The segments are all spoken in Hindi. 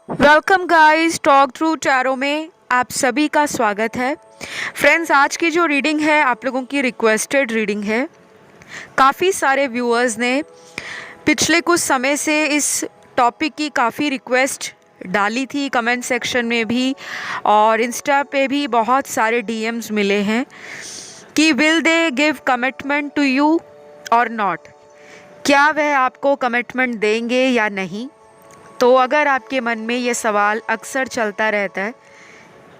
Welcome guys, talk through tarot में आप सभी का स्वागत है। फ्रेंड्स, आज की जो रीडिंग है आप लोगों की रिक्वेस्टेड रीडिंग है। काफ़ी सारे व्यूअर्स ने पिछले कुछ समय से इस टॉपिक की काफ़ी रिक्वेस्ट डाली थी, कमेंट सेक्शन में भी और इंस्टा पे भी बहुत सारे डीएम्स मिले हैं कि will they give commitment to you और नॉट, क्या वह आपको कमिटमेंट देंगे या नहीं। तो अगर आपके मन में ये सवाल अक्सर चलता रहता है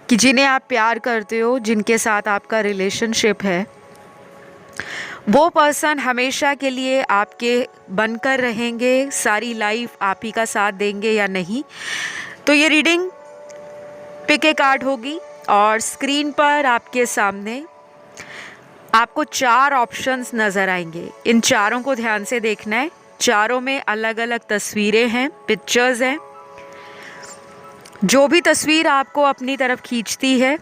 कि जिन्हें आप प्यार करते हो, जिनके साथ आपका रिलेशनशिप है, वो पर्सन हमेशा के लिए आपके बनकर रहेंगे, सारी लाइफ आप ही का साथ देंगे या नहीं, तो ये रीडिंग पिक ए कार्ड होगी और स्क्रीन पर आपके सामने आपको 4 ऑप्शंस नज़र आएंगे। इन चारों को ध्यान से देखना है। चारों में अलग अलग तस्वीरें हैं, पिक्चर्स हैं। जो भी तस्वीर आपको अपनी तरफ खींचती है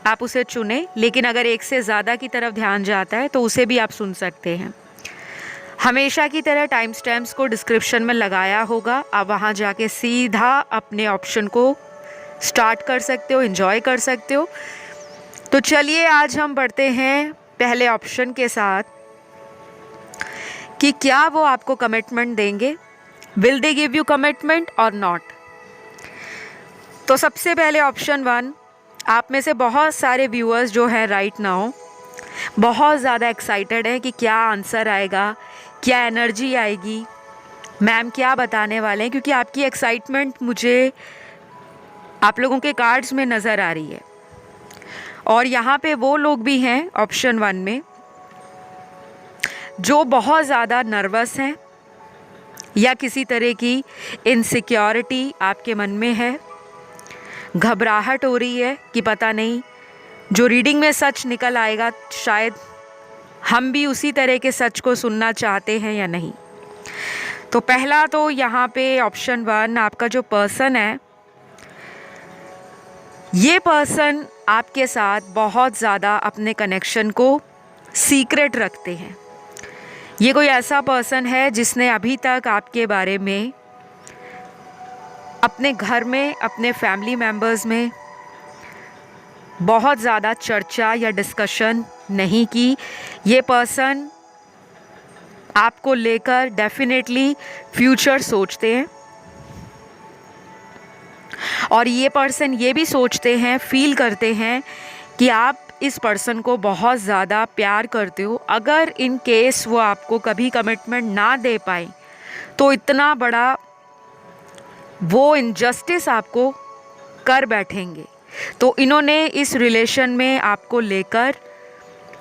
आप उसे चुनें, लेकिन अगर एक से ज़्यादा की तरफ ध्यान जाता है तो उसे भी आप सुन सकते हैं। हमेशा की तरह टाइम स्टैम्प्स को डिस्क्रिप्शन में लगाया होगा, आप वहाँ जाके सीधा अपने ऑप्शन को स्टार्ट कर सकते हो, एंजॉय कर सकते हो। तो चलिए आज हम बढ़ते हैं पहले ऑप्शन के साथ कि क्या वो आपको कमिटमेंट देंगे, will they give you commitment और नॉट। तो सबसे पहले ऑप्शन 1, आप में से बहुत सारे व्यूअर्स जो हैं राइट नाउ बहुत ज़्यादा एक्साइटेड हैं कि क्या आंसर आएगा, क्या एनर्जी आएगी, मैम क्या बताने वाले हैं, क्योंकि आपकी एक्साइटमेंट मुझे आप लोगों के कार्ड्स में नज़र आ रही है। और यहाँ पे वो लोग भी हैं ऑप्शन 1 में जो बहुत ज़्यादा नर्वस हैं या किसी तरह की इनसिक्योरिटी आपके मन में है, घबराहट हो रही है कि पता नहीं जो रीडिंग में सच निकल आएगा शायद हम भी उसी तरह के सच को सुनना चाहते हैं या नहीं। तो पहला तो यहाँ पे ऑप्शन 1, आपका जो पर्सन है, ये पर्सन आपके साथ बहुत ज़्यादा अपने कनेक्शन को सीक्रेट रखते हैं। ये कोई ऐसा पर्सन है जिसने अभी तक आपके बारे में अपने घर में, अपने फैमिली मेम्बर्स में बहुत ज़्यादा चर्चा या डिस्कशन नहीं की। ये पर्सन आपको लेकर डेफिनेटली फ्यूचर सोचते हैं और ये पर्सन ये भी सोचते हैं, फील करते हैं कि आप इस पर्सन को बहुत ज़्यादा प्यार करते हो। अगर इन केस वो आपको कभी कमिटमेंट ना दे पाए तो इतना बड़ा वो इनजस्टिस आपको कर बैठेंगे। तो इन्होंने इस रिलेशन में आपको लेकर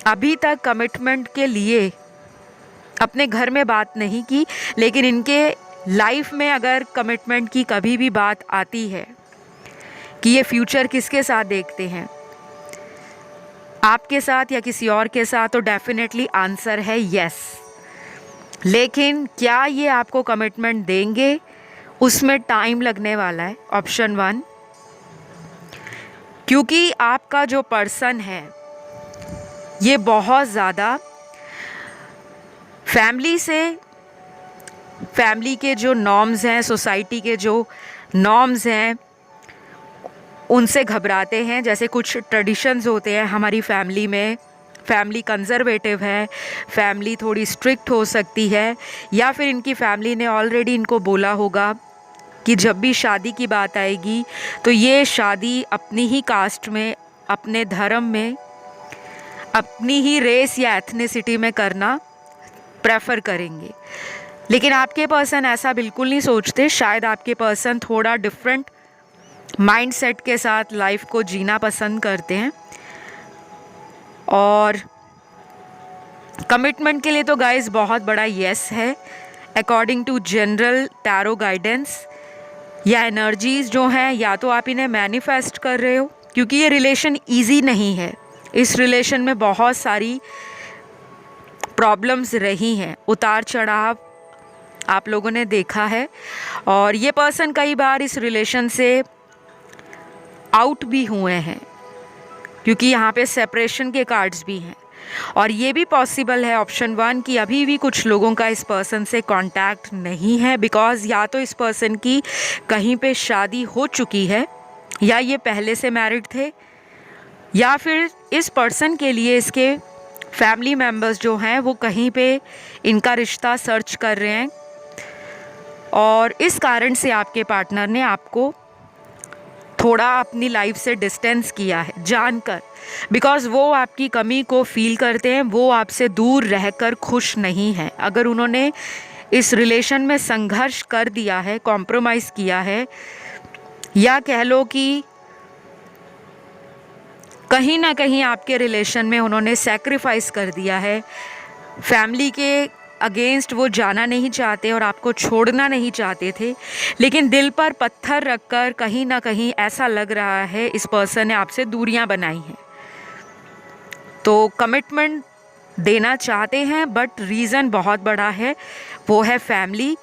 अभी तक कमिटमेंट के लिए अपने घर में बात नहीं की, लेकिन इनके लाइफ में अगर कमिटमेंट की कभी भी बात आती है कि ये फ्यूचर किसके साथ देखते हैं, आपके साथ या किसी और के साथ, तो डेफिनेटली आंसर है यस। लेकिन क्या ये आपको कमिटमेंट देंगे, उसमें टाइम लगने वाला है ऑप्शन 1, क्योंकि आपका जो पर्सन है ये बहुत ज़्यादा फैमिली के जो नॉर्म्स हैं, सोसाइटी के जो नॉर्म्स हैं, उनसे घबराते हैं। जैसे कुछ ट्रेडिशंस होते हैं हमारी फैमिली में, फैमिली कंजर्वेटिव है, फैमिली थोड़ी स्ट्रिक्ट हो सकती है, या फिर इनकी फैमिली ने ऑलरेडी इनको बोला होगा कि जब भी शादी की बात आएगी तो ये शादी अपनी ही कास्ट में, अपने धर्म में, अपनी ही रेस या एथनिसिटी में करना प्रेफर करेंगे। लेकिन आपके पर्सन ऐसा बिल्कुल नहीं सोचते। शायद आपके पर्सन थोड़ा डिफरेंट माइंडसेट के साथ लाइफ को जीना पसंद करते हैं। और कमिटमेंट के लिए तो गाइस बहुत बड़ा यस है according to general tarot guidance या एनर्जीज जो हैं। या तो आप इन्हें मैनिफेस्ट कर रहे हो, क्योंकि ये रिलेशन इजी नहीं है। इस रिलेशन में बहुत सारी प्रॉब्लम्स रही हैं, उतार चढ़ाव आप लोगों ने देखा है, और ये पर्सन कई बार इस रिलेशन से आउट भी हुए हैं, क्योंकि यहाँ पे सेपरेशन के कार्ड्स भी हैं। और ये भी पॉसिबल है ऑप्शन 1 कि अभी भी कुछ लोगों का इस पर्सन से कांटेक्ट नहीं है, बिकॉज़ या तो इस पर्सन की कहीं पे शादी हो चुकी है, या ये पहले से मैरिड थे, या फिर इस पर्सन के लिए इसके फैमिली मेम्बर्स जो हैं वो कहीं पे इनका रिश्ता सर्च कर रहे हैं, और इस कारण से आपके पार्टनर ने आपको थोड़ा अपनी लाइफ से डिस्टेंस किया है जानकर, बिकॉज़ वो आपकी कमी को फील करते हैं, वो आपसे दूर रहकर खुश नहीं हैं। अगर उन्होंने इस रिलेशन में संघर्ष कर दिया है, कॉम्प्रोमाइज़ किया है, या कह लो कि कहीं ना कहीं आपके रिलेशन में उन्होंने सैक्रिफाइस कर दिया है, फैमिली के अगेंस्ट वो जाना नहीं चाहते और आपको छोड़ना नहीं चाहते थे, लेकिन दिल पर पत्थर रखकर कहीं ना कहीं ऐसा लग रहा है इस पर्सन ने आपसे दूरियां बनाई हैं, तो कमिटमेंट देना चाहते हैं, बट रीज़न बहुत बड़ा है, वो है फैमिली।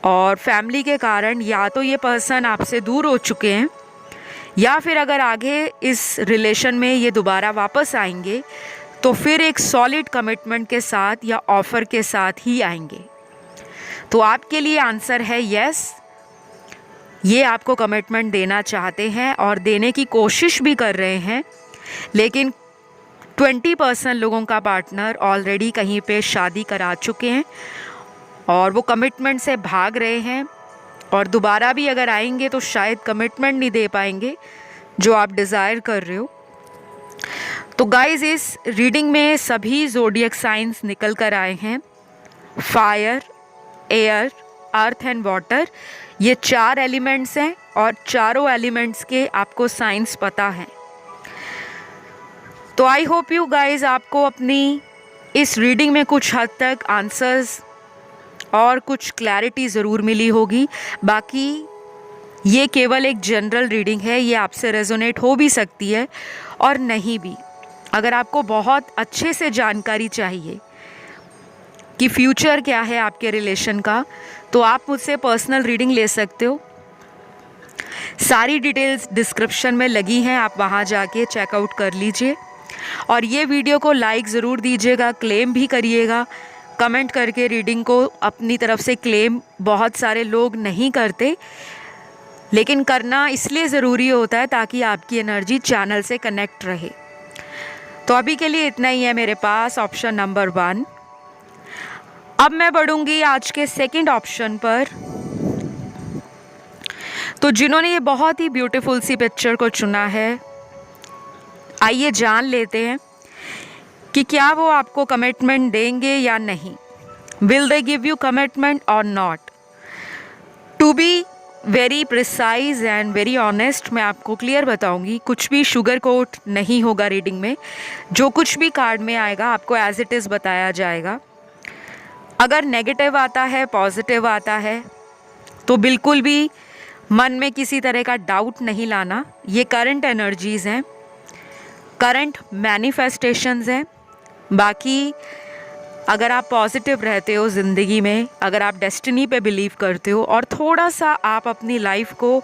और फैमिली के कारण या तो ये पर्सन आपसे दूर हो चुके हैं, या फिर अगर आगे इस रिलेशन में ये दोबारा वापस आएंगे तो फिर एक सॉलिड कमिटमेंट के साथ या ऑफ़र के साथ ही आएंगे। तो आपके लिए आंसर है यस, ये आपको कमिटमेंट देना चाहते हैं और देने की कोशिश भी कर रहे हैं, लेकिन 20% लोगों का पार्टनर ऑलरेडी कहीं पे शादी करा चुके हैं और वो कमिटमेंट से भाग रहे हैं, और दोबारा भी अगर आएंगे तो शायद कमिटमेंट नहीं दे पाएंगे जो आप डिज़ायर कर रहे हो। तो गाइस, इस रीडिंग में सभी ज़ोडिएक साइंस निकल कर आए हैं, fire, air, earth and water. ये 4 एलिमेंट्स हैं और चारों एलिमेंट्स के आपको साइंस पता है। तो आई होप यू गाइस आपको अपनी इस रीडिंग में कुछ हद तक आंसर्स और कुछ क्लैरिटी ज़रूर मिली होगी। बाकी ये केवल एक जनरल रीडिंग है, ये आपसे रेजोनेट हो भी सकती है और नहीं भी। अगर आपको बहुत अच्छे से जानकारी चाहिए कि फ्यूचर क्या है आपके रिलेशन का, तो आप मुझसे पर्सनल रीडिंग ले सकते हो। सारी डिटेल्स डिस्क्रिप्शन में लगी हैं, आप वहाँ जाके चेकआउट कर लीजिए। और ये वीडियो को लाइक ज़रूर दीजिएगा, क्लेम भी करिएगा कमेंट करके। रीडिंग को अपनी तरफ से क्लेम बहुत सारे लोग नहीं करते, लेकिन करना इसलिए ज़रूरी होता है ताकि आपकी एनर्जी चैनल से कनेक्ट रहे। तो अभी के लिए इतना ही है मेरे पास ऑप्शन नंबर 1। अब मैं बढ़ूंगी आज के सेकंड ऑप्शन पर। तो जिन्होंने ये बहुत ही ब्यूटीफुल सी पिक्चर को चुना है, आइए जान लेते हैं कि क्या वो आपको कमिटमेंट देंगे या नहीं। Will they give you commitment और not. To be very precise and very honest, मैं आपको क्लियर बताऊंगी, कुछ भी शुगर कोट नहीं होगा रीडिंग में। जो कुछ भी कार्ड में आएगा आपको एज इट इज़ बताया जाएगा। अगर नेगेटिव आता है, पॉजिटिव आता है, तो बिल्कुल भी मन में किसी तरह का डाउट नहीं लाना। ये करंट एनर्जीज़ हैं, करंट मैनिफेस्टेशंस हैं। बाकी अगर आप पॉजिटिव रहते हो ज़िंदगी में, अगर आप डेस्टिनी पे बिलीव करते हो और थोड़ा सा आप अपनी लाइफ को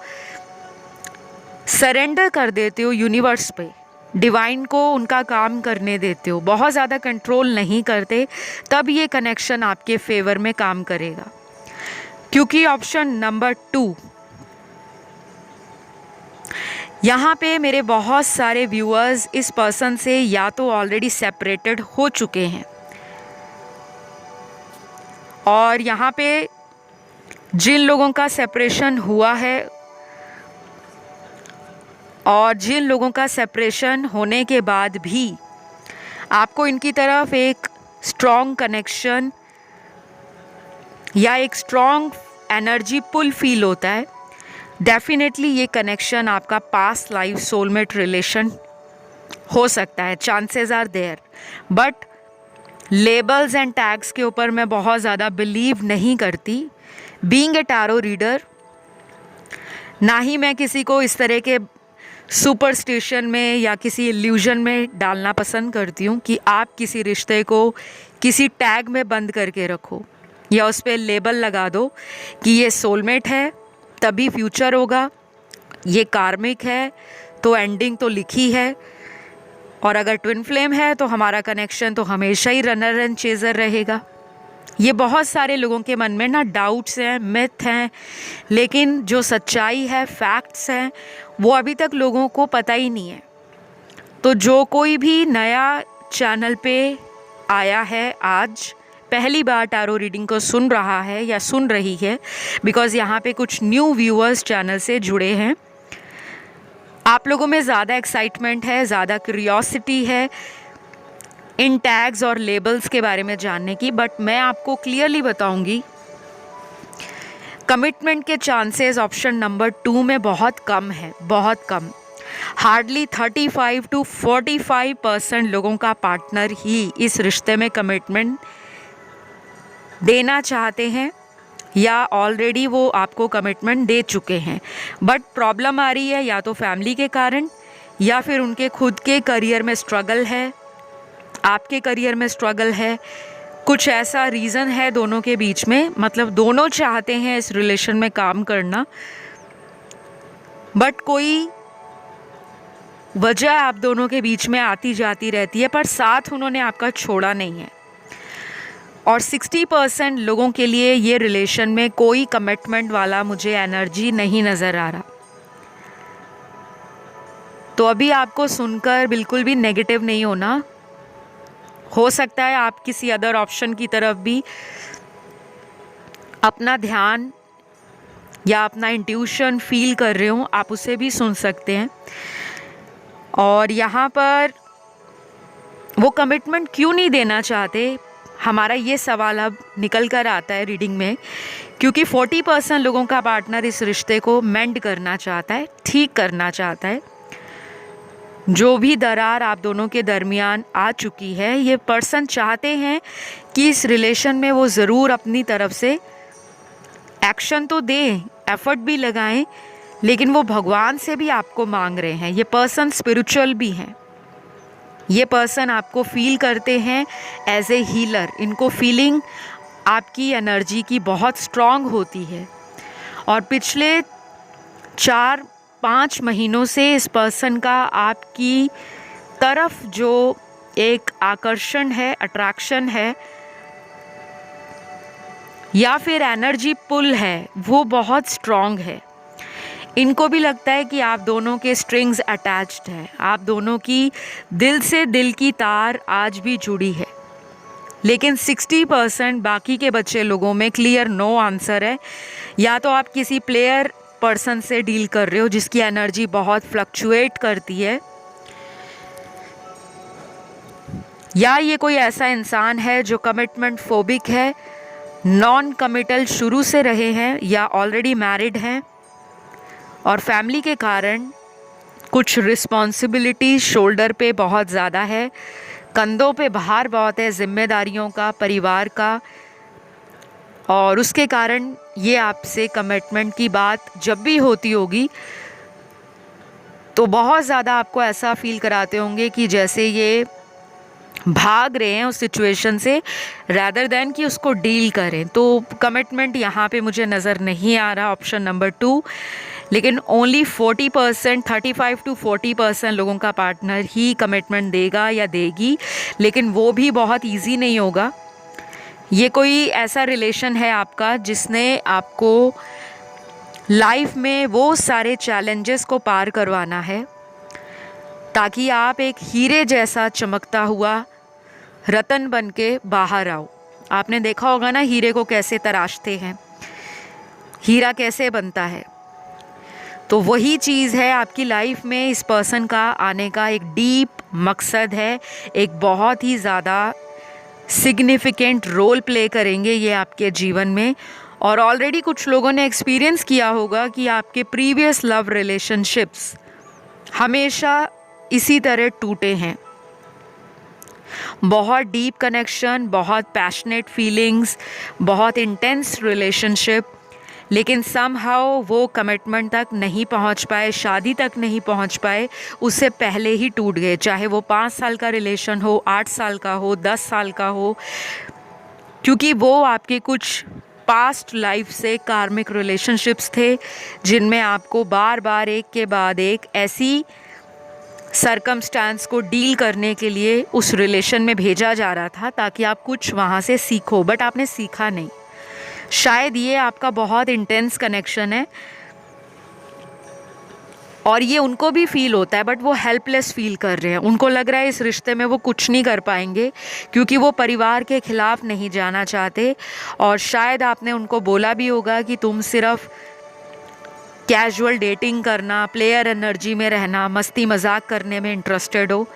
सरेंडर कर देते हो यूनिवर्स पे, डिवाइन को उनका काम करने देते हो, बहुत ज़्यादा कंट्रोल नहीं करते, तब ये कनेक्शन आपके फेवर में काम करेगा। क्योंकि ऑप्शन नंबर 2, यहाँ पे मेरे बहुत सारे व्यूअर्स इस पर्सन से या तो ऑलरेडी सेपरेटेड हो चुके हैं, और यहाँ पे जिन लोगों का सेपरेशन हुआ है और जिन लोगों का सेपरेशन होने के बाद भी आपको इनकी तरफ एक स्ट्रॉन्ग कनेक्शन या एक स्ट्रॉन्ग एनर्जी पुल फील होता है, डेफिनेटली ये कनेक्शन आपका पास्ट लाइफ सोलमेट रिलेशन हो सकता है। Chances are there, but labels and tags के ऊपर मैं बहुत ज़्यादा बिलीव नहीं करती। बीइंग ए टैरो रीडर, ना ही मैं किसी को इस तरह के सुपरस्टिशन में या किसी इल्यूजन में डालना पसंद करती हूँ कि आप किसी रिश्ते को किसी टैग में बंद करके रखो या उस पर लेबल लगा दो कि ये सोलमेट है तभी फ्यूचर होगा, ये कार्मिक है तो एंडिंग तो लिखी है। और अगर ट्विन फ्लेम है तो हमारा कनेक्शन तो हमेशा ही रनर एंड चेजर रहेगा। ये बहुत सारे लोगों के मन में ना डाउट्स हैं, मिथ हैं, लेकिन जो सच्चाई है, फैक्ट्स हैं, वो अभी तक लोगों को पता ही नहीं है। तो जो कोई भी नया चैनल पे आया है, आज पहली बार टैरो रीडिंग को सुन रहा है या सुन रही है, बिकॉज़ यहाँ पे कुछ न्यू व्यूअर्स चैनल से जुड़े हैं, आप लोगों में ज़्यादा एक्साइटमेंट है, ज़्यादा क्यूरियोसिटी है इन टैग्स और लेबल्स के बारे में जानने की। बट मैं आपको क्लियरली बताऊंगी, कमिटमेंट के चांसेस ऑप्शन नंबर 2 में बहुत कम है, बहुत कम। हार्डली 35 to 45% लोगों का पार्टनर ही इस रिश्ते में कमिटमेंट देना चाहते हैं या ऑलरेडी वो आपको कमिटमेंट दे चुके हैं। बट प्रॉब्लम आ रही है या तो फैमिली के कारण या फिर उनके खुद के करियर में स्ट्रगल है, आपके करियर में स्ट्रगल है, कुछ ऐसा रीज़न है दोनों के बीच में। मतलब दोनों चाहते हैं इस रिलेशन में काम करना, बट कोई वजह आप दोनों के बीच में आती जाती रहती है, पर साथ उन्होंने आपका छोड़ा नहीं है। और 60% लोगों के लिए ये रिलेशन में कोई कमिटमेंट वाला मुझे एनर्जी नहीं नज़र आ रहा। तो अभी आपको सुनकर बिल्कुल भी नेगेटिव नहीं होना। हो सकता है आप किसी अदर ऑप्शन की तरफ भी अपना ध्यान या अपना इंट्यूशन फील कर रहे हो, आप उसे भी सुन सकते हैं। और यहाँ पर वो कमिटमेंट क्यों नहीं देना चाहते, हमारा ये सवाल अब निकल कर आता है रीडिंग में, क्योंकि 40% लोगों का पार्टनर इस रिश्ते को मेंड करना चाहता है, ठीक करना चाहता है। जो भी दरार आप दोनों के दरमियान आ चुकी है, ये पर्सन चाहते हैं कि इस रिलेशन में वो ज़रूर अपनी तरफ से एक्शन तो दें, एफर्ट भी लगाएं, लेकिन वो भगवान से भी आपको मांग रहे हैं। ये पर्सन स्पिरिचुअल भी हैं, ये पर्सन आपको फील करते हैं एज ए हीलर। इनको फीलिंग आपकी एनर्जी की बहुत स्ट्रॉन्ग होती है। और पिछले 4-5 महीनों से इस पर्सन का आपकी तरफ जो एक आकर्षण है, अट्रैक्शन है या फिर एनर्जी पुल है, वो बहुत स्ट्रॉन्ग है। इनको भी लगता है कि आप दोनों के स्ट्रिंग्स अटैच्ड हैं, आप दोनों की दिल से दिल की तार आज भी जुड़ी है। लेकिन 60% बाकी के बच्चे लोगों में क्लियर नो आंसर है। या तो आप किसी प्लेयर पर्सन से डील कर रहे हो जिसकी एनर्जी बहुत फ्लक्चुएट करती है, या ये कोई ऐसा इंसान है जो कमिटमेंट फोबिक है, नॉन कमिटल शुरू से रहे हैं या ऑलरेडी मैरिड हैं और फैमिली के कारण कुछ रिस्पॉन्सिबिलिटी शोल्डर पे बहुत ज़्यादा है, कंधों पे भार बहुत है जिम्मेदारियों का, परिवार का, और उसके कारण ये आपसे कमिटमेंट की बात जब भी होती होगी तो बहुत ज़्यादा आपको ऐसा फील कराते होंगे कि जैसे ये भाग रहे हैं उस सिचुएशन से रैदर देन कि उसको डील करें। तो कमिटमेंट यहाँ पे मुझे नज़र नहीं आ रहा ऑप्शन नंबर 2। लेकिन ओनली 40%, 35 to 40% लोगों का पार्टनर ही कमिटमेंट देगा या देगी, लेकिन वो भी बहुत इजी नहीं होगा। ये कोई ऐसा रिलेशन है आपका जिसने आपको लाइफ में वो सारे चैलेंजेस को पार करवाना है ताकि आप एक हीरे जैसा चमकता हुआ रतन बन के बाहर आओ। आपने देखा होगा ना हीरे को कैसे तराशते हैं, हीरा कैसे बनता है। तो वही चीज़ है आपकी लाइफ में। इस पर्सन का आने का एक डीप मकसद है, एक बहुत ही ज़्यादा सिग्निफिकेंट रोल प्ले करेंगे ये आपके जीवन में। और ऑलरेडी कुछ लोगों ने एक्सपीरियंस किया होगा कि आपके प्रीवियस लव रिलेशनशिप्स हमेशा इसी तरह टूटे हैं। बहुत डीप कनेक्शन, बहुत पैशनेट फीलिंग्स, बहुत इंटेंस रिलेशनशिप, लेकिन समहाउ वो कमिटमेंट तक नहीं पहुंच पाए, शादी तक नहीं पहुंच पाए, उससे पहले ही टूट गए। चाहे वो 5 साल का रिलेशन हो, 8 साल का हो, 10 साल का हो, क्योंकि वो आपके कुछ पास्ट लाइफ से कार्मिक रिलेशनशिप्स थे जिनमें आपको बार बार एक के बाद एक ऐसी सरकमस्टांस को डील करने के लिए उस रिलेशन में भेजा जा रहा था ताकि आप कुछ वहाँ से सीखो, बट आपने सीखा नहीं। शायद ये आपका बहुत इंटेंस कनेक्शन है और ये उनको भी फील होता है, बट वो हेल्पलेस फील कर रहे हैं। उनको लग रहा है इस रिश्ते में वो कुछ नहीं कर पाएंगे क्योंकि वो परिवार के खिलाफ नहीं जाना चाहते। और शायद आपने उनको बोला भी होगा कि तुम सिर्फ कैजुअल डेटिंग करना, प्लेयर एनर्जी में रहना, मस्ती मजाक करने में इंटरेस्टेड हो।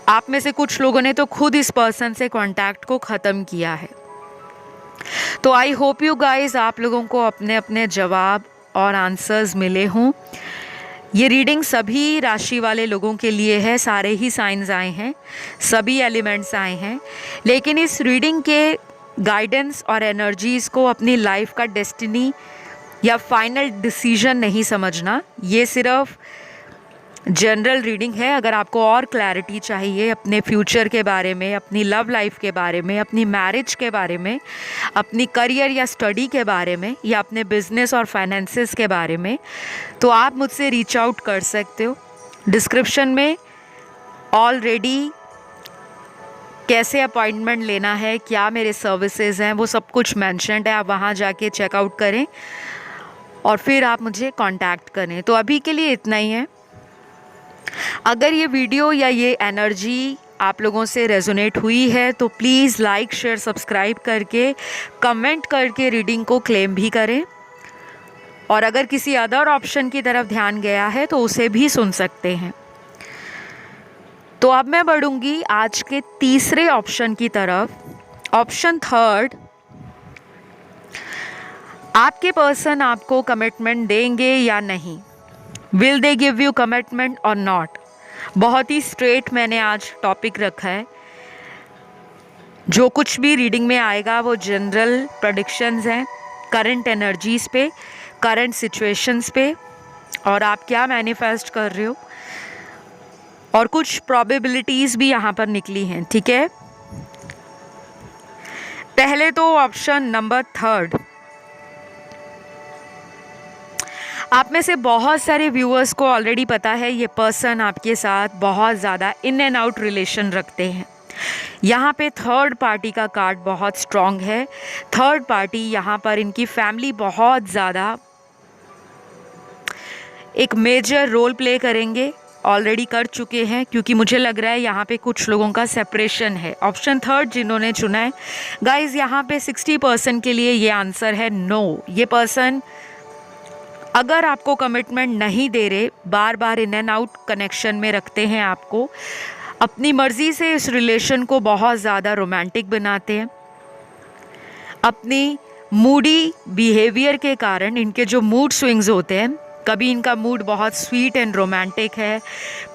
आप में से कुछ लोगों ने तो खुद इस पर्सन से कांटेक्ट को ख़त्म किया है। तो आई होप यू गाइज आप लोगों को अपने अपने जवाब और आंसर्स मिले हों। ये रीडिंग सभी राशि वाले लोगों के लिए है, सारे ही साइंस आए हैं, सभी एलिमेंट्स आए हैं। लेकिन इस रीडिंग के गाइडेंस और एनर्जीज़ को अपनी लाइफ का डेस्टिनी या फाइनल डिसीजन नहीं समझना। ये सिर्फ जनरल रीडिंग है। अगर आपको और क्लैरिटी चाहिए अपने फ्यूचर के बारे में, अपनी लव लाइफ के बारे में, अपनी मैरिज के बारे में, अपनी करियर या स्टडी के बारे में, या अपने बिजनेस और फाइनेंसेस के बारे में, तो आप मुझसे रीच आउट कर सकते हो। डिस्क्रिप्शन में ऑलरेडी कैसे अपॉइंटमेंट लेना है, क्या मेरे सर्विसेज हैं, वो सब कुछ मेंशन्ड है। आप वहाँ जाके चेकआउट करें और फिर आप मुझे कांटेक्ट करें। तो अभी के लिए इतना ही है। अगर ये वीडियो या ये एनर्जी आप लोगों से रेजोनेट हुई है तो प्लीज़ लाइक, शेयर, सब्सक्राइब करके, कमेंट करके रीडिंग को क्लेम भी करें। और अगर किसी अदर ऑप्शन की तरफ ध्यान गया है तो उसे भी सुन सकते हैं। तो अब मैं बढ़ूंगी आज के तीसरे ऑप्शन की तरफ। ऑप्शन थर्ड, आपके पर्सन आपको कमिटमेंट देंगे या नहीं। Will they give you commitment और नॉट। बहुत ही स्ट्रेट मैंने आज टॉपिक रखा है। जो कुछ भी रीडिंग में आएगा वो जनरल प्रेडिक्शंस हैं, करंट एनर्जीज पे, करंट सिचुएशंस पे, और आप क्या मैनिफेस्ट कर रहे हो, और कुछ प्रोबेबिलिटीज़ भी यहाँ पर निकली हैं। ठीक है, पहले तो ऑप्शन नंबर थर्ड। आप में से बहुत सारे व्यूअर्स को ऑलरेडी पता है ये पर्सन आपके साथ बहुत ज़्यादा इन एंड आउट रिलेशन रखते हैं। यहाँ पे थर्ड पार्टी का कार्ड बहुत स्ट्रॉन्ग है। थर्ड पार्टी यहाँ पर इनकी फैमिली बहुत ज़्यादा एक मेजर रोल प्ले करेंगे, ऑलरेडी कर चुके हैं, क्योंकि मुझे लग रहा है यहाँ पे कुछ लोगों का सेपरेशन है। ऑप्शन थर्ड जिन्होंने चुना है गाइज, यहाँ पे 60% के लिए ये आंसर है नो। ये पर्सन अगर आपको कमिटमेंट नहीं दे रहे, बार बार इन एंड आउट कनेक्शन में रखते हैं, आपको अपनी मर्ज़ी से इस रिलेशन को बहुत ज़्यादा रोमांटिक बनाते हैं। अपनी मूडी बिहेवियर के कारण इनके जो मूड स्विंग्स होते हैं, कभी इनका मूड बहुत स्वीट एंड रोमांटिक है,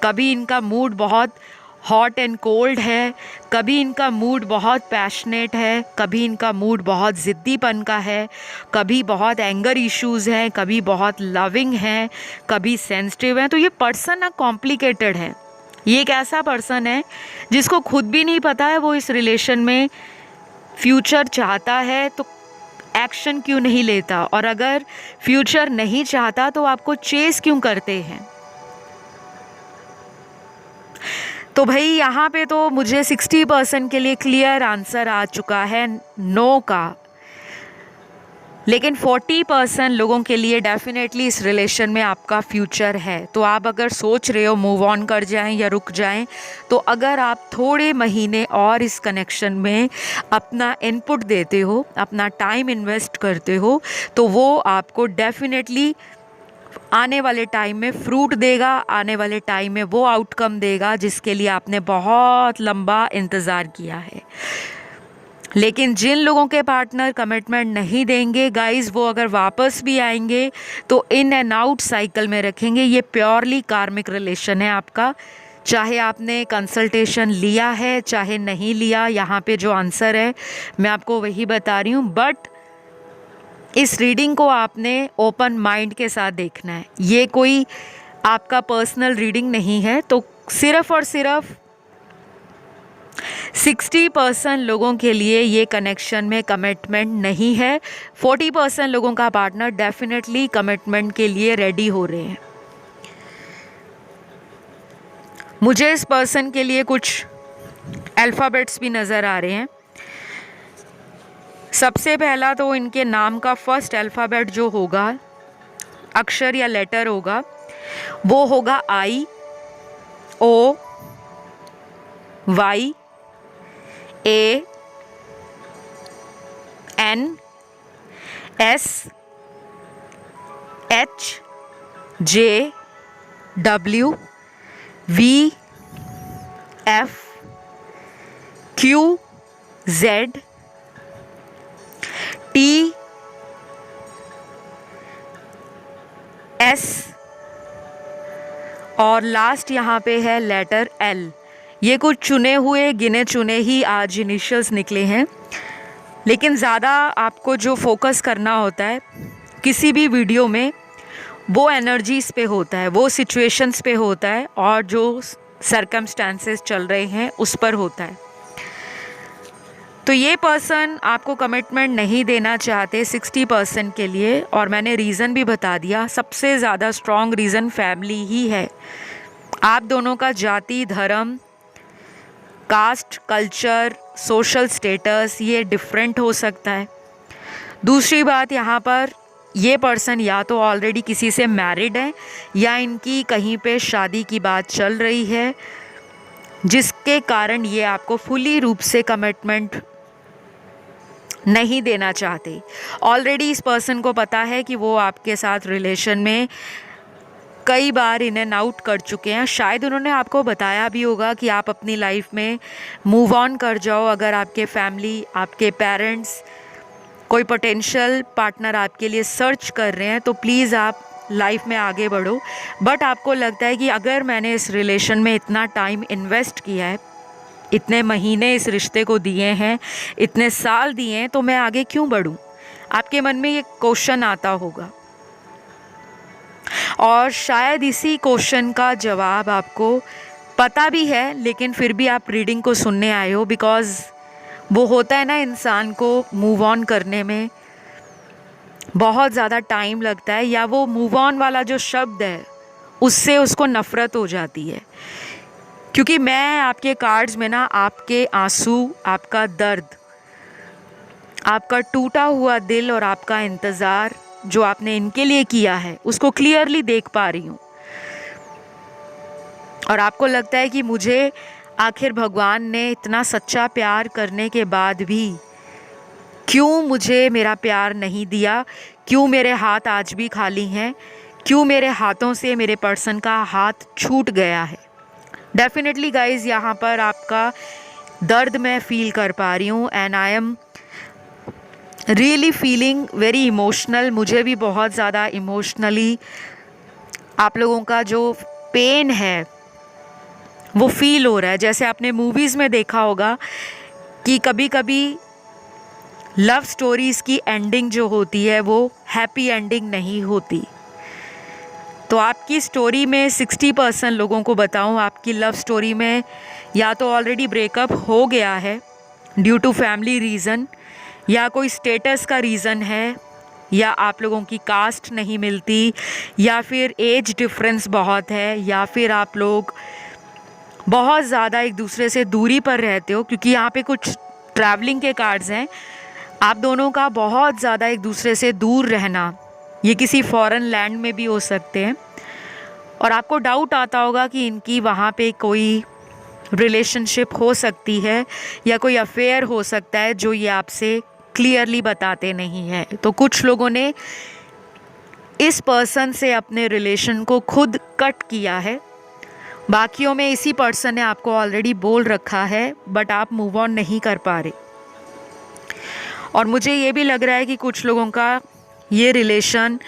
कभी इनका मूड बहुत हॉट एंड कोल्ड है, कभी इनका मूड बहुत पैशनेट है, कभी इनका मूड बहुत ज़िद्दीपन का है, कभी बहुत एंगर इश्यूज़ हैं, कभी बहुत लविंग हैं, कभी सेंसिटिव हैं। तो ये पर्सन ना कॉम्प्लिकेटेड है। ये एक ऐसा पर्सन है जिसको खुद भी नहीं पता है वो इस रिलेशन में फ्यूचर चाहता है तो एक्शन क्यों नहीं लेता, और अगर फ्यूचर नहीं चाहता तो आपको चेस क्यों करते हैं। तो भाई यहाँ पे तो मुझे 60% के लिए क्लियर आंसर आ चुका है नो का, लेकिन 40% लोगों के लिए डेफिनेटली इस रिलेशन में आपका फ्यूचर है। तो आप अगर सोच रहे हो मूव ऑन कर जाएं या रुक जाएं, तो अगर आप थोड़े महीने और इस कनेक्शन में अपना इनपुट देते हो, अपना टाइम इन्वेस्ट करते हो, तो वो आपको डेफिनेटली आने वाले टाइम में फ्रूट देगा, आने वाले टाइम में वो आउटकम देगा जिसके लिए आपने बहुत लंबा इंतज़ार किया है। लेकिन जिन लोगों के पार्टनर कमिटमेंट नहीं देंगे गाइस, वो अगर वापस भी आएंगे तो इन एंड आउट साइकिल में रखेंगे। ये प्योरली कार्मिक रिलेशन है आपका, चाहे आपने कंसल्टेशन लिया है चाहे नहीं लिया। यहाँ पे जो आंसर है मैं आपको वही बता रही हूँ, बट इस रीडिंग को आपने ओपन माइंड के साथ देखना है। ये कोई आपका पर्सनल रीडिंग नहीं है। तो सिर्फ़ और सिर्फ 60% लोगों के लिए ये कनेक्शन में कमिटमेंट नहीं है। 40% लोगों का पार्टनर डेफिनेटली कमिटमेंट के लिए रेडी हो रहे हैं। मुझे इस पर्सन के लिए कुछ अल्फ़ाबेट्स भी नज़र आ रहे हैं। सबसे पहला तो इनके नाम का फर्स्ट अल्फ़ाबेट जो होगा, अक्षर या लेटर होगा, वो होगा I, O, Y, A, N, S, H, J, W, V, F, Q, Z, T, S और लास्ट यहाँ पे है लेटर L। ये कुछ चुने हुए गिने चुने ही आज इनिशियल्स निकले हैं, लेकिन ज़्यादा आपको जो फोकस करना होता है किसी भी वीडियो में वो एनर्जीज़ पे होता है, वो सिचुएशंस पे होता है और जो सर्कमस्टेंसेस चल रहे हैं उस पर होता है। तो ये पर्सन आपको कमिटमेंट नहीं देना चाहते 60% के लिए, और मैंने रीज़न भी बता दिया। सबसे ज़्यादा स्ट्रॉन्ग रीज़न फैमिली ही है। आप दोनों का जाति, धर्म, कास्ट, कल्चर, सोशल स्टेटस ये डिफरेंट हो सकता है। दूसरी बात, यहाँ पर ये पर्सन या तो ऑलरेडी किसी से मैरिड है या इनकी कहीं पे शादी की बात चल रही है, जिसके कारण ये आपको फुली रूप से कमिटमेंट नहीं देना चाहते। ऑलरेडी इस पर्सन को पता है कि वो आपके साथ रिलेशन में कई बार इन एंड आउट कर चुके हैं। शायद उन्होंने आपको बताया भी होगा कि आप अपनी लाइफ में मूव ऑन कर जाओ। अगर आपके फैमिली, आपके पेरेंट्स कोई पोटेंशियल पार्टनर आपके लिए सर्च कर रहे हैं तो प्लीज़ आप लाइफ में आगे बढ़ो। बट आपको लगता है कि अगर मैंने इस रिलेशन में इतना टाइम इन्वेस्ट किया है, इतने महीने इस रिश्ते को दिए हैं, इतने साल दिए हैं, तो मैं आगे क्यों बढ़ूं? आपके मन में ये क्वेश्चन आता होगा और शायद इसी क्वेश्चन का जवाब आपको पता भी है, लेकिन फिर भी आप रीडिंग को सुनने आए हो। बिकॉज़ वो होता है ना, इंसान को मूव ऑन करने में बहुत ज़्यादा टाइम लगता है, या वो मूव ऑन वाला जो शब्द है उससे उसको नफ़रत हो जाती है। क्योंकि मैं आपके कार्ड्स में ना आपके आंसू, आपका दर्द, आपका टूटा हुआ दिल और आपका इंतज़ार जो आपने इनके लिए किया है उसको क्लियरली देख पा रही हूँ। और आपको लगता है कि मुझे आखिर भगवान ने इतना सच्चा प्यार करने के बाद भी क्यों मुझे मेरा प्यार नहीं दिया, क्यों मेरे हाथ आज भी खाली हैं, क्यों मेरे हाथों से मेरे पर्सन का हाथ छूट गया है। डेफिनेटली गाइज, यहाँ पर आपका दर्द मैं फील कर पा रही हूँ and I am really feeling very emotional. मुझे भी बहुत ज़्यादा इमोशनली आप लोगों का जो पेन है वो फील हो रहा है। जैसे आपने मूवीज़ में देखा होगा कि कभी कभी लव स्टोरीज़ की एंडिंग जो होती है वो हैप्पी एंडिंग नहीं होती। तो आपकी स्टोरी में 60% लोगों को बताऊं, आपकी लव स्टोरी में या तो ऑलरेडी ब्रेकअप हो गया है ड्यू टू फैमिली रीज़न, या कोई स्टेटस का रीज़न है, या आप लोगों की कास्ट नहीं मिलती, या फिर एज डिफरेंस बहुत है, या फिर आप लोग बहुत ज़्यादा एक दूसरे से दूरी पर रहते हो। क्योंकि यहाँ पे कुछ ट्रैवलिंग के कार्ड्स हैं। आप दोनों का बहुत ज़्यादा एक दूसरे से दूर रहना, ये किसी फॉरेन लैंड में भी हो सकते हैं। और आपको डाउट आता होगा कि इनकी वहाँ पे कोई रिलेशनशिप हो सकती है या कोई अफेयर हो सकता है जो ये आपसे क्लियरली बताते नहीं हैं। तो कुछ लोगों ने इस पर्सन से अपने रिलेशन को खुद कट किया है। बाकियों में इसी पर्सन ने आपको ऑलरेडी बोल रखा है, बट आप मूव ऑन नहीं कर पा रहे। और मुझे ये भी लग रहा है कि कुछ लोगों का ये रिलेशन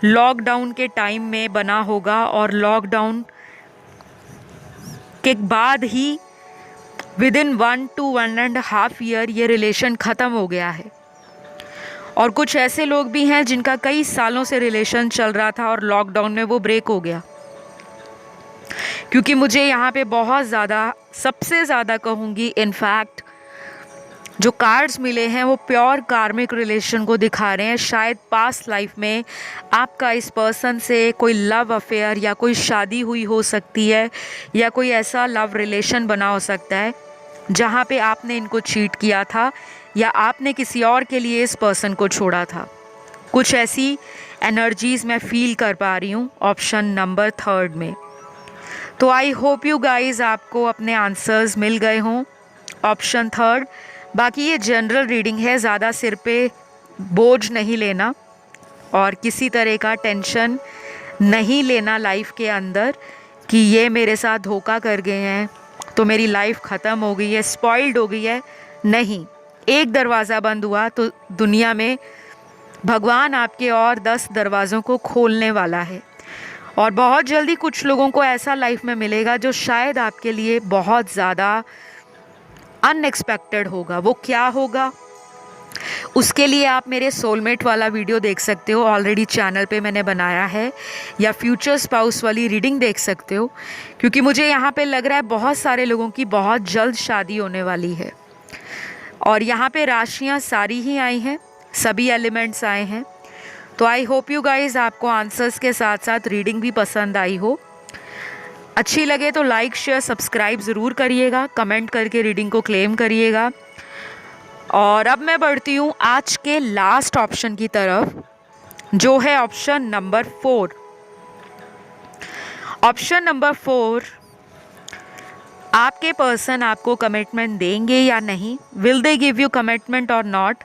लॉकडाउन के टाइम में बना होगा और लॉकडाउन के बाद ही विदिन 1 to 1.5 ईयर ये रिलेशन ख़त्म हो गया है। और कुछ ऐसे लोग भी हैं जिनका कई सालों से रिलेशन चल रहा था और लॉकडाउन में वो ब्रेक हो गया। क्योंकि मुझे यहाँ पे बहुत ज़्यादा, सबसे ज़्यादा कहूँगी इनफैक्ट जो कार्ड्स मिले हैं वो प्योर कार्मिक रिलेशन को दिखा रहे हैं। शायद पास्ट लाइफ में आपका इस पर्सन से कोई लव अफेयर या कोई शादी हुई हो सकती है, या कोई ऐसा लव रिलेशन बना हो सकता है जहाँ पे आपने इनको चीट किया था, या आपने किसी और के लिए इस पर्सन को छोड़ा था। कुछ ऐसी एनर्जीज़ मैं फील कर पा रही हूँ ऑप्शन नंबर 3 में। तो आई होप यू गाइज आपको अपने आंसर्स मिल गए हों ऑप्शन 3। बाकी ये जनरल रीडिंग है, ज़्यादा सिर पे बोझ नहीं लेना और किसी तरह का टेंशन नहीं लेना लाइफ के अंदर कि ये मेरे साथ धोखा कर गए हैं तो मेरी लाइफ ख़त्म हो गई है, स्पॉइल्ड हो गई है। नहीं, एक दरवाज़ा बंद हुआ तो दुनिया में भगवान आपके और 10 दरवाज़ों को खोलने वाला है। और बहुत जल्दी कुछ लोगों को ऐसा लाइफ में मिलेगा जो शायद आपके लिए बहुत ज़्यादा अनएक्सपेक्टेड होगा। वो क्या होगा, उसके लिए आप मेरे सोलमेट वाला वीडियो देख सकते हो, ऑलरेडी चैनल पे मैंने बनाया है, या फ्यूचर स्पाउस वाली रीडिंग देख सकते हो, क्योंकि मुझे यहाँ पे लग रहा है बहुत सारे लोगों की बहुत जल्द शादी होने वाली है। और यहाँ पे राशियाँ सारी ही आई हैं, सभी एलिमेंट्स आए हैं। तो आई होप यू गाइज आपको आंसर्स के साथ साथ रीडिंग भी पसंद आई हो। अच्छी लगे तो लाइक शेयर सब्सक्राइब ज़रूर करिएगा, कमेंट करके रीडिंग को क्लेम करिएगा। और अब मैं बढ़ती हूँ आज के लास्ट ऑप्शन की तरफ, जो है ऑप्शन नंबर 4। ऑप्शन नंबर 4, आपके पर्सन आपको कमिटमेंट देंगे या नहीं, will they give you commitment और नॉट।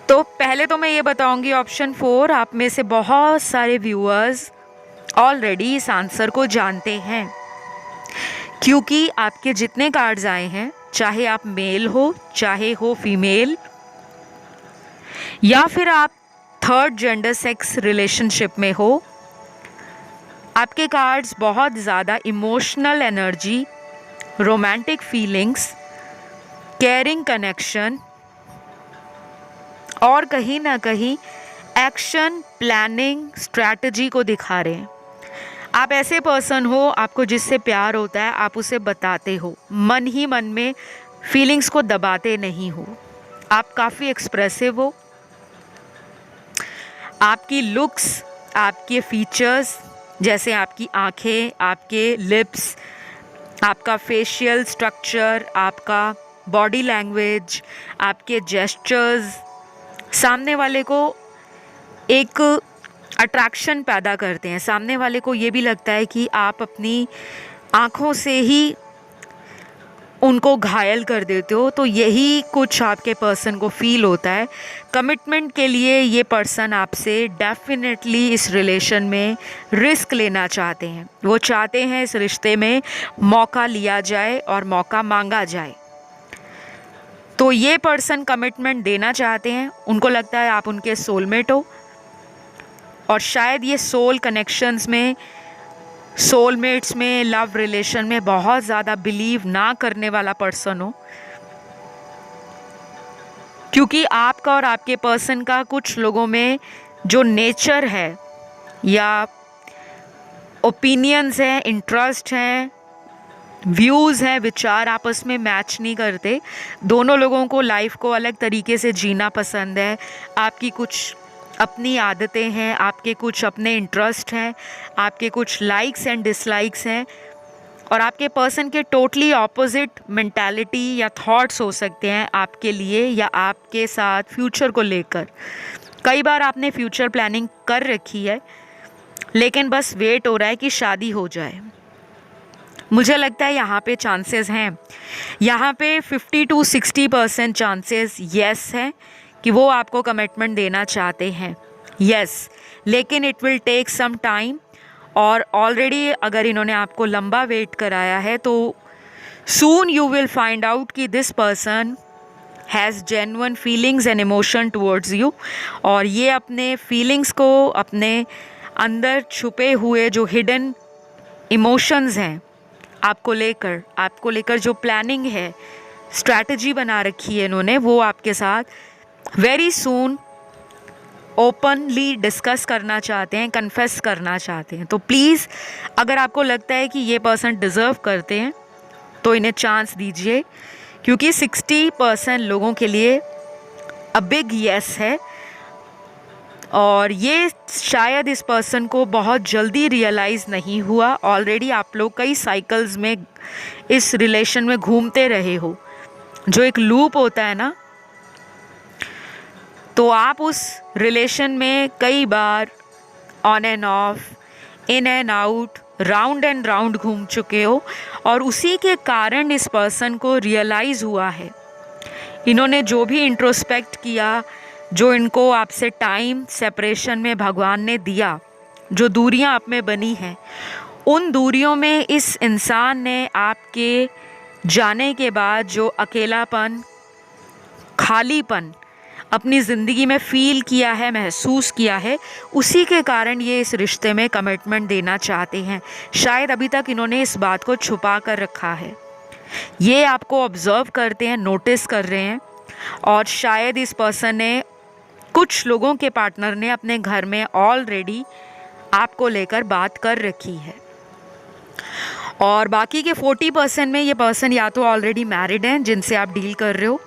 तो पहले तो मैं ये बताऊंगी ऑप्शन 4, आप में से बहुत सारे व्यूअर्स ऑलरेडी इस आंसर को जानते हैं, क्योंकि आपके जितने कार्ड्स आए हैं, चाहे आप मेल हो चाहे हो फीमेल, या फिर आप थर्ड जेंडर सेक्स रिलेशनशिप में हो, आपके कार्ड्स बहुत ज़्यादा emotional energy, romantic feelings, caring connection और कहीं ना कहीं एक्शन, प्लानिंग, स्ट्रैटेजी को दिखा रहे हैं। आप ऐसे पर्सन हो, आपको जिससे प्यार होता है आप उसे बताते हो, मन ही मन में फीलिंग्स को दबाते नहीं हो। आप काफ़ी एक्सप्रेसिव हो, आपकी लुक्स, आपके फीचर्स जैसे आपकी आंखें, आपके लिप्स, आपका फेशियल स्ट्रक्चर, आपका बॉडी लैंग्वेज, आपके जेस्चर्स सामने वाले को एक अट्रैक्शन पैदा करते हैं। सामने वाले को ये भी लगता है कि आप अपनी आँखों से ही उनको घायल कर देते हो। तो यही कुछ आपके पर्सन को फील होता है। कमिटमेंट के लिए ये पर्सन आपसे डेफिनेटली इस रिलेशन में रिस्क लेना चाहते हैं। वो चाहते हैं इस रिश्ते में मौका लिया जाए और मौका मांगा जाए। तो ये पर्सन कमिटमेंट देना चाहते हैं, उनको लगता है आप उनके सोलमेट हो, और शायद ये सोल कनेक्शंस में, सोलमेट्स में, लव रिलेशन में बहुत ज़्यादा बिलीव ना करने वाला पर्सन हो, क्योंकि आपका और आपके पर्सन का कुछ लोगों में जो नेचर है या ओपिनियंस हैं, इंटरेस्ट हैं, व्यूज़ हैं, विचार आपस में मैच नहीं करते। दोनों लोगों को लाइफ को अलग तरीके से जीना पसंद है। आपकी कुछ अपनी आदतें हैं, आपके कुछ अपने इंटरेस्ट हैं, आपके कुछ लाइक्स एंड डिसलाइक्स हैं, और आपके पर्सन के टोटली ऑपोजिट मेंटालिटी या थॉट्स हो सकते हैं आपके लिए या आपके साथ फ्यूचर को लेकर। कई बार आपने फ्यूचर प्लानिंग कर रखी है, लेकिन बस वेट हो रहा है कि शादी हो जाए। मुझे लगता है यहाँ पे चांसेस हैं, यहाँ पे 50 to 60% चांसेस येस हैं कि वो आपको कमिटमेंट देना चाहते हैं, येस। लेकिन it will take some time, और ऑलरेडी अगर इन्होंने आपको लंबा वेट कराया है तो soon you will find out कि this person has genuine feelings and emotion towards you. और ये अपने फीलिंग्स को, अपने अंदर छुपे हुए जो हिडन इमोशंस हैं आपको लेकर जो प्लानिंग है, स्ट्रैटेजी बना रखी है इन्होंने, वो आपके साथ वेरी सून ओपनली डिस्कस करना चाहते हैं, कन्फेस करना चाहते हैं। तो प्लीज़ अगर आपको लगता है कि ये पर्सन डिज़र्व करते हैं तो इन्हें चांस दीजिए, क्योंकि 60% लोगों के लिए अ बिग येस है, और ये शायद इस पर्सन को बहुत जल्दी रियलाइज़ नहीं हुआ। ऑलरेडी आप लोग कई साइकिल्स में इस रिलेशन में घूमते रहे हो, जो एक लूप होता है ना, तो आप उस रिलेशन में कई बार on and off, in and out, round and round घूम चुके हो, और उसी के कारण इस पर्सन को रियलाइज़ हुआ है। इन्होंने जो भी इंट्रोस्पेक्ट किया, जो इनको आपसे टाइम सेपरेशन में भगवान ने दिया, जो दूरियां आप में बनी हैं, उन दूरियों में इस इंसान ने आपके जाने के बाद जो अकेलापन, खालीपन अपनी ज़िंदगी में फ़ील किया है, महसूस किया है, उसी के कारण ये इस रिश्ते में कमिटमेंट देना चाहते हैं। शायद अभी तक इन्होंने इस बात को छुपा कर रखा है। ये आपको ऑब्ज़र्व करते हैं, नोटिस कर रहे हैं, और शायद इस पर्सन ने, कुछ लोगों के पार्टनर ने अपने घर में ऑलरेडी आपको लेकर बात कर रखी है। और बाकी के 40% में ये पर्सन या तो ऑलरेडी मैरिड हैं जिनसे आप डील कर रहे हो,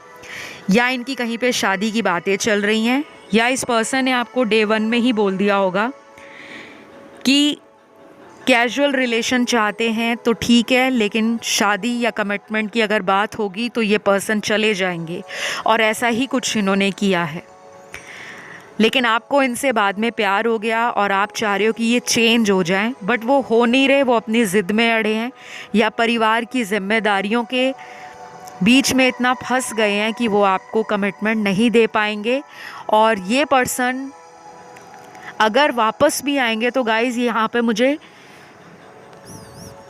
या इनकी कहीं पे शादी की बातें चल रही हैं, या इस पर्सन ने आपको डे 1 में ही बोल दिया होगा कि कैजुअल रिलेशन चाहते हैं तो ठीक है, लेकिन शादी या कमिटमेंट की अगर बात होगी तो ये पर्सन चले जाएंगे, और ऐसा ही कुछ इन्होंने किया है। लेकिन आपको इनसे बाद में प्यार हो गया और आप चाह रहे हो कि ये चेंज हो जाएं, बट वो हो नहीं रहे, वो अपनी ज़िद में अड़े हैं, या परिवार की जिम्मेदारियों के बीच में इतना फंस गए हैं कि वो आपको कमिटमेंट नहीं दे पाएंगे। और ये पर्सन अगर वापस भी आएंगे तो गाइज़ यहाँ पे मुझे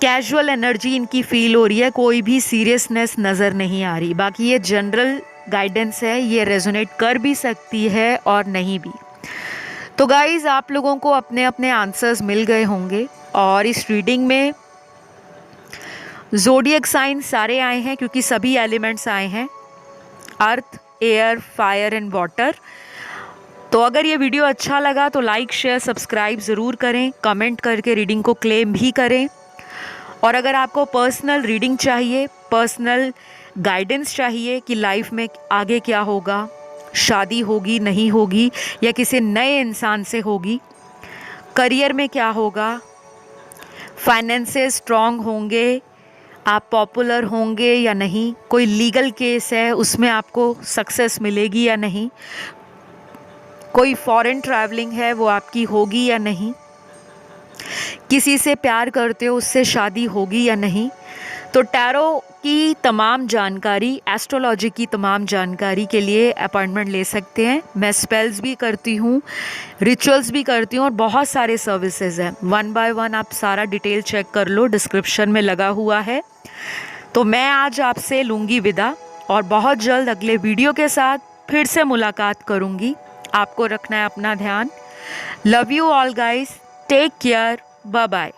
कैजुअल एनर्जी इनकी फ़ील हो रही है, कोई भी सीरियसनेस नज़र नहीं आ रही। बाकी ये जनरल गाइडेंस है, ये रेजोनेट कर भी सकती है और नहीं भी। तो गाइज़ आप लोगों को अपने अपने आंसर्स मिल गए होंगे, और इस रीडिंग में ज़ोडिएक साइन सारे आए हैं, क्योंकि सभी एलिमेंट्स आए हैं, अर्थ, एयर, फायर एंड वाटर। तो अगर ये वीडियो अच्छा लगा तो लाइक, शेयर, सब्सक्राइब ज़रूर करें, कमेंट करके रीडिंग को क्लेम भी करें। और अगर आपको पर्सनल रीडिंग चाहिए, पर्सनल गाइडेंस चाहिए कि लाइफ में आगे क्या होगा, शादी होगी नहीं होगी, या किसी नए इंसान से होगी, करियर में क्या होगा, फाइनेंसेस स्ट्रॉन्ग होंगे, आप पॉपुलर होंगे या नहीं, कोई लीगल केस है उसमें आपको सक्सेस मिलेगी या नहीं, कोई फॉरेन ट्रैवलिंग है वो आपकी होगी या नहीं, किसी से प्यार करते हो उससे शादी होगी या नहीं। तो टैरो की तमाम जानकारी, एस्ट्रोलॉजी की तमाम जानकारी के लिए अपॉइंटमेंट ले सकते हैं। मैं स्पेल्स भी करती हूँ, रिचुअल्स भी करती हूँ, और बहुत सारे सर्विसेज हैं। 1 बाय 1 आप सारा डिटेल चेक कर लो, डिस्क्रिप्शन में लगा हुआ है। तो मैं आज आपसे लूँगी विदा, और बहुत जल्द अगले वीडियो के साथ फिर से मुलाकात करूँगी। आपको रखना है अपना ध्यान। Love you all guys, take care, bye bye.